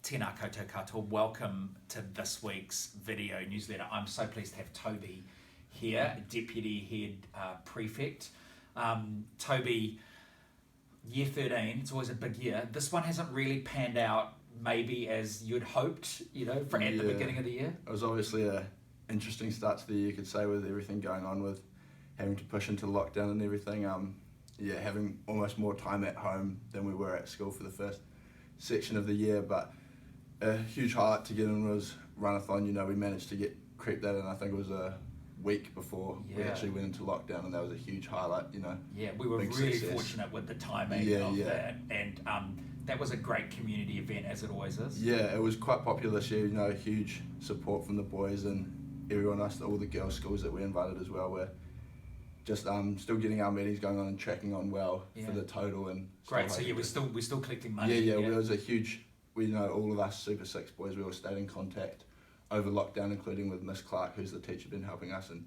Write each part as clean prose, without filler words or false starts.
Tēnā koutou katoa. Welcome to this week's video newsletter. I'm so pleased to have Toby here, Deputy Head Prefect. Toby, year 13, it's always a big year. This one hasn't really panned out maybe as you'd hoped, at the beginning of the year. It was obviously an interesting start to the year, you could say, with everything going on with having to push into lockdown and everything. Having almost more time at home than we were at school for the first section of the year, but a huge highlight to get in was runathon. We managed to creep that in. I think it was a week before we actually went into lockdown, and that was a huge highlight. Yeah, we were really fortunate with the timing of that, and that was a great community event, as it always is. Yeah, it was quite popular this year. Huge support from the boys and everyone else. All the girls' schools that we invited as well were just still getting our meetings going on and tracking on well for the total. And great. So we're still collecting money. Yeah. It was a huge. All of us Super 6 boys, we all stayed in contact over lockdown, including with Miss Clark, who's the teacher, been helping us and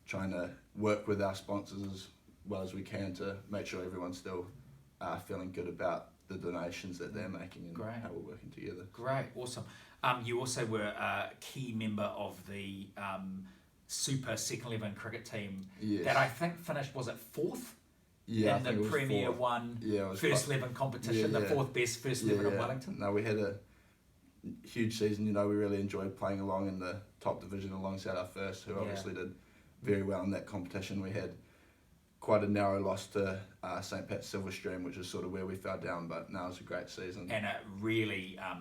trying to work with our sponsors as well as we can to make sure everyone's still feeling good about the donations that they're making and how we're working together. Great, awesome. You also were a key member of the Super Second 11 cricket team that I think finished, was it fourth? Yeah, in the Premier One First 11 competition, the fourth best First 11 of Wellington. No, we had a huge season. We really enjoyed playing along in the top division alongside our first, who obviously did very well in that competition. We had quite a narrow loss to St Pat's Silverstream, which is sort of where we fell down, but now it's a great season. And a really a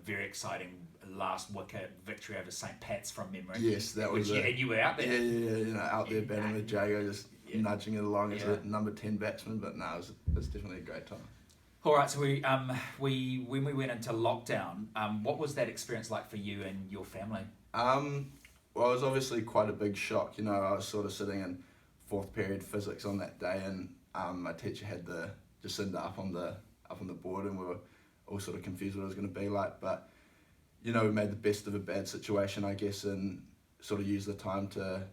very exciting last wicket victory over St Pat's from memory. Yes, that was and you were out there. Yeah, out there batting with Jago, just nudging it along as a number 10 batsman, but no, it was definitely a great time. All right, so we when we went into lockdown, what was that experience like for you and your family? Well, it was obviously quite a big shock. I was sort of sitting in fourth period physics on that day, and my teacher had the Jacinda up on the board, and we were all sort of confused what it was going to be like. But we made the best of a bad situation, I guess, and sort of used the time to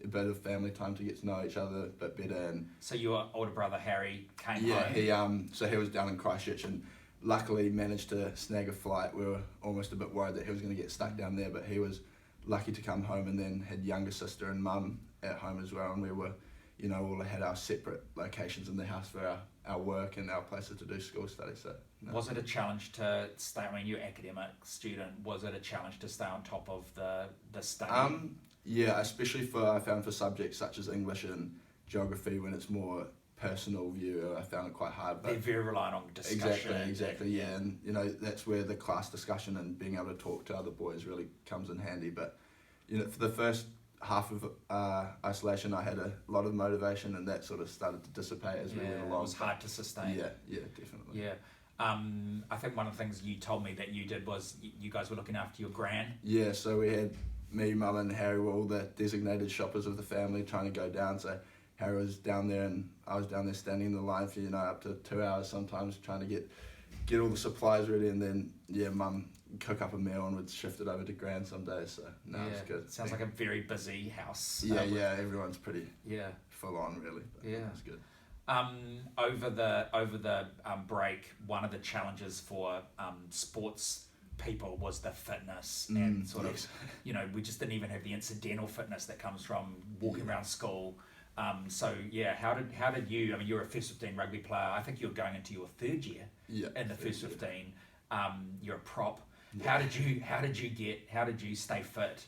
a bit of family time to get to know each other a bit better. And so your older brother Harry came home? Yeah, he was down in Christchurch and luckily managed to snag a flight. We were almost a bit worried that he was going to get stuck down there, but he was lucky to come home, and then had younger sister and mum at home as well, and we were all had our separate locations in the house for our work and our places to do school study. So was it a challenge to stay, you're an academic student, was it a challenge to stay on top of the study? Yeah, especially I found for subjects such as English and geography, when it's more personal view, I found it quite hard. But they're very reliant on discussion. Exactly, yeah. And that's where the class discussion and being able to talk to other boys really comes in handy. But for the first half of isolation, I had a lot of motivation, and that sort of started to dissipate as we went along. It was hard to sustain. Yeah, definitely. Yeah. I think one of the things you told me that you did was you guys were looking after your gran. Yeah, so we had me, Mum and Harry were all the designated shoppers of the family, trying to go down. So Harry was down there and I was down there standing in the line for up to 2 hours sometimes, trying to get all the supplies ready, and then Mum cook up a meal and would shift it over to Gran some days. So it was good. Sounds like a very busy house. Yeah, everyone's pretty full on really. But it was good. Over the break, one of the challenges for sports people was the fitness and sort of we just didn't even have the incidental fitness that comes from walking around school. How did you? You're a first 15 rugby player. I think you're going into your third year in the first 15. You're a prop. How did you stay fit?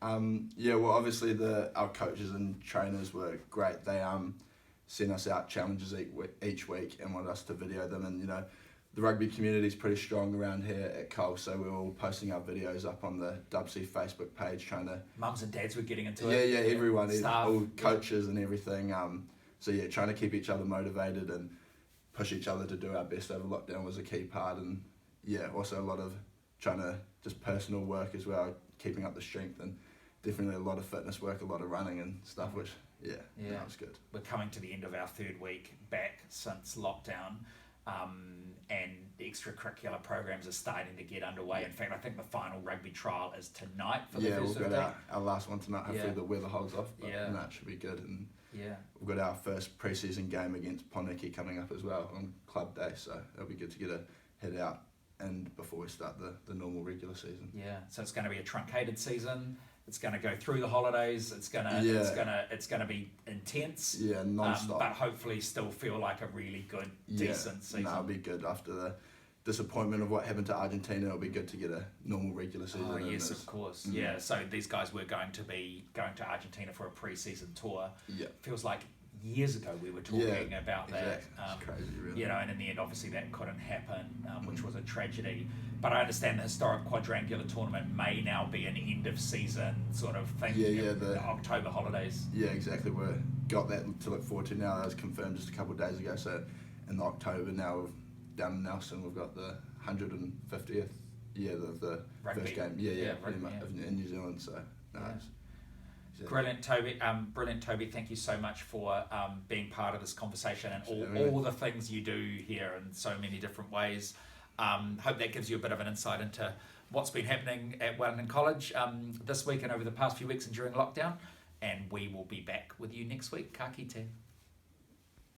Well, obviously our coaches and trainers were great. They sent us out challenges each week and wanted us to video them, and the rugby community is pretty strong around here at Cole, so we were all posting our videos up on the Dubsy Facebook page, trying to... Mums and dads were getting into it. Yeah, everyone, staff, all coaches and everything. Trying to keep each other motivated and push each other to do our best over lockdown was a key part, and also a lot of trying to just personal work as well, keeping up the strength, and definitely a lot of fitness work, a lot of running and stuff, which that was good. We're coming to the end of our third week back since lockdown. And the extracurricular programs are starting to get underway. In fact, I think the final rugby trial is tonight for the first 15. We've got our last one tonight. Hopefully the weather holds off, but that should be good. And we've got our first pre-season game against Poniki coming up as well on club day, so it'll be good to get a head out and before we start the normal regular season. Yeah, so it's going to be a truncated season. It's going to go through the holidays. It's gonna be intense. Yeah, non-stop. But hopefully still feel like a really good, decent season. No, it'll be good after the disappointment of what happened to Argentina. It'll be good to get a normal regular season. Oh yes, of course. Yeah, so these guys were going to be going to Argentina for a pre-season tour. Yeah, feels like years ago we were talking about that. It's crazy, really. And in the end, obviously that couldn't happen, which was a tragedy. But I understand the historic quadrangular tournament may now be an end of season sort of thing. The October holidays. Yeah, exactly. We've got that to look forward to now. That was confirmed just a couple of days ago. So in October now, down in Nelson, we've got the 150th year of the rugby. First game. In New Zealand. So nice. Brilliant, Toby. Thank you so much for being part of this conversation and all the things you do here in so many different ways. Hope that gives you a bit of an insight into what's been happening at Wellington College this week and over the past few weeks and during lockdown. And we will be back with you next week. Ka kite.